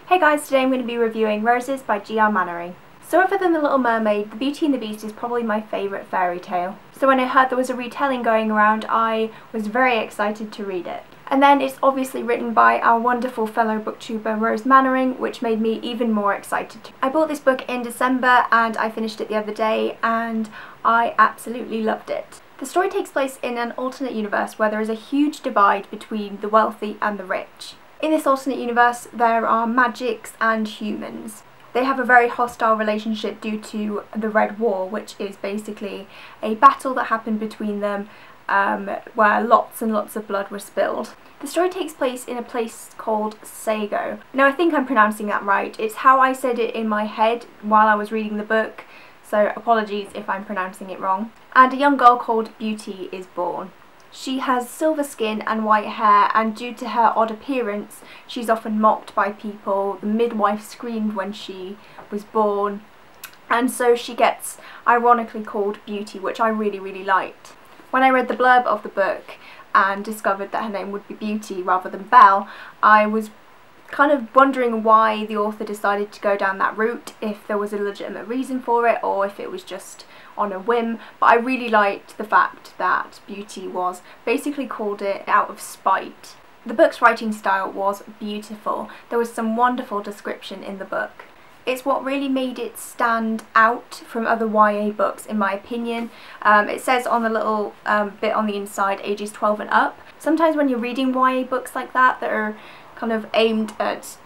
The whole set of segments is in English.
Hey guys, today I'm going to be reviewing Roses by G.R. Mannering. So other than The Little Mermaid, The Beauty and the Beast is probably my favourite fairy tale. So when I heard there was a retelling going around, I was very excited to read it. And then it's obviously written by our wonderful fellow booktuber Rose Mannering, which made me even more excited. I bought this book in December and I finished it the other day and I absolutely loved it. The story takes place in an alternate universe where there is a huge divide between the wealthy and the rich. In this alternate universe there are magics and humans. They have a very hostile relationship due to the Red War, which is basically a battle that happened between them where lots and lots of blood was spilled. The story takes place in a place called Sago. Now I think I'm pronouncing that right. It's how I said it in my head while I was reading the book, so apologies if I'm pronouncing it wrong. And a young girl called Beauty is born. She has silver skin and white hair, and due to her odd appearance she's often mocked by people. The midwife screamed when she was born, and so she gets ironically called Beauty, which I really liked. When I read the blurb of the book and discovered that her name would be Beauty rather than Belle, I was kind of wondering why the author decided to go down that route, if there was a legitimate reason for it or if it was just on a whim, but I really liked the fact that Beauty was basically called it out of spite. The book's writing style was beautiful. There was some wonderful description in the book. It's what really made it stand out from other YA books in my opinion. It says on the little bit on the inside ages 12 and up. Sometimes when you're reading YA books like that are kind of aimed at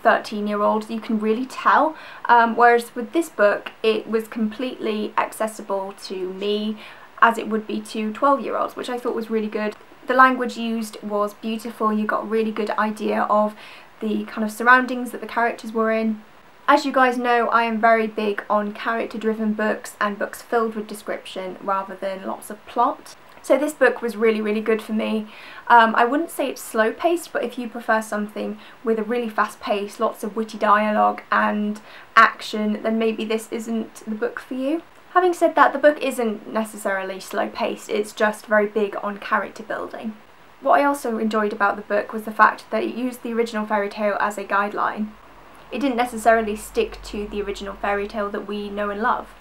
13-year-olds, you can really tell, whereas with this book it was completely accessible to me as it would be to 12-year-olds, which I thought was really good. The language used was beautiful. You got a really good idea of the kind of surroundings that the characters were in. As you guys know, I am very big on character-driven books and books filled with description rather than lots of plot. So this book was really good for me. I wouldn't say it's slow-paced, but if you prefer something with a really fast pace, lots of witty dialogue and action, then maybe this isn't the book for you. Having said that, the book isn't necessarily slow-paced, it's just very big on character building. What I also enjoyed about the book was the fact that it used the original fairy tale as a guideline. It didn't necessarily stick to the original fairy tale that we know and love.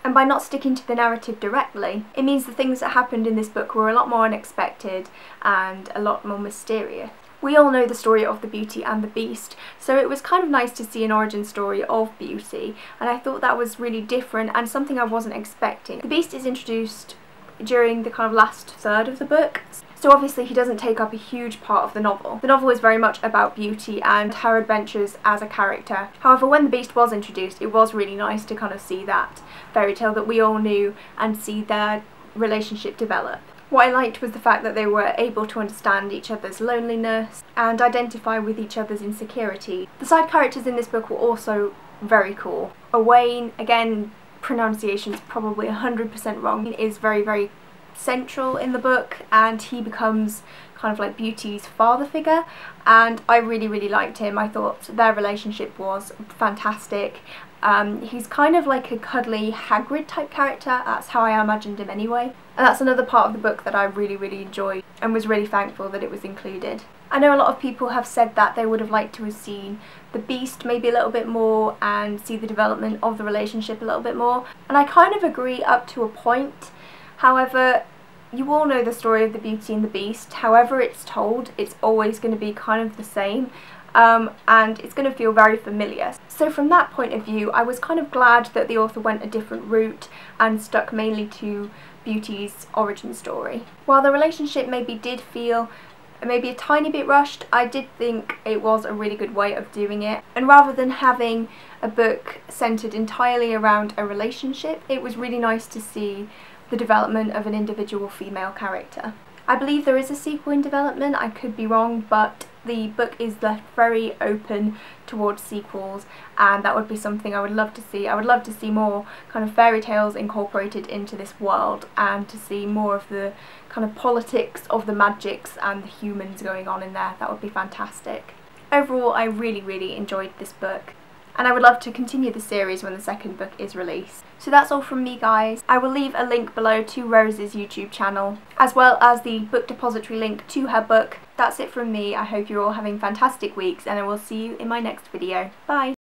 And by not sticking to the narrative directly, it means the things that happened in this book were a lot more unexpected and a lot more mysterious. We all know the story of the Beauty and the Beast, so it was kind of nice to see an origin story of Beauty, and I thought that was really different and something I wasn't expecting. The Beast is introduced during the kind of last third of the book, so obviously he doesn't take up a huge part of the novel. The novel is very much about Beauty and her adventures as a character. However, when the Beast was introduced, it was really nice to kind of see that fairy tale that we all knew and see their relationship develop. What I liked was the fact that they were able to understand each other's loneliness and identify with each other's insecurity. The side characters in this book were also very cool. Owain, again, pronunciation's probably 100% wrong, is very central in the book, and he becomes kind of like Beauty's father figure, and I really liked him. I thought their relationship was fantastic. He's kind of like a cuddly Hagrid type character, that's how I imagined him anyway, and that's another part of the book that I really enjoyed and was really thankful that it was included. I know a lot of people have said that they would have liked to have seen the Beast maybe a little bit more and see the development of the relationship a little bit more, and I kind of agree up to a point. However, you all know the story of the Beauty and the Beast. However it's told, it's always going to be kind of the same, and it's going to feel very familiar. So from that point of view, I was kind of glad that the author went a different route and stuck mainly to Beauty's origin story. While the relationship maybe did feel maybe a tiny bit rushed, I did think it was a really good way of doing it, and rather than having a book centred entirely around a relationship, it was really nice to see the development of an individual female character. I believe there is a sequel in development, I could be wrong, but the book is left very open towards sequels, and that would be something I would love to see. I would love to see more kind of fairy tales incorporated into this world, and to see more of the kind of politics of the magics and the humans going on in there. That would be fantastic. Overall, I really enjoyed this book, and I would love to continue the series when the second book is released. So that's all from me, guys. I will leave a link below to Rose's YouTube channel, as well as the book depository link to her book, That's it from me. I hope you're all having fantastic weeks, and I will see you in my next video. Bye!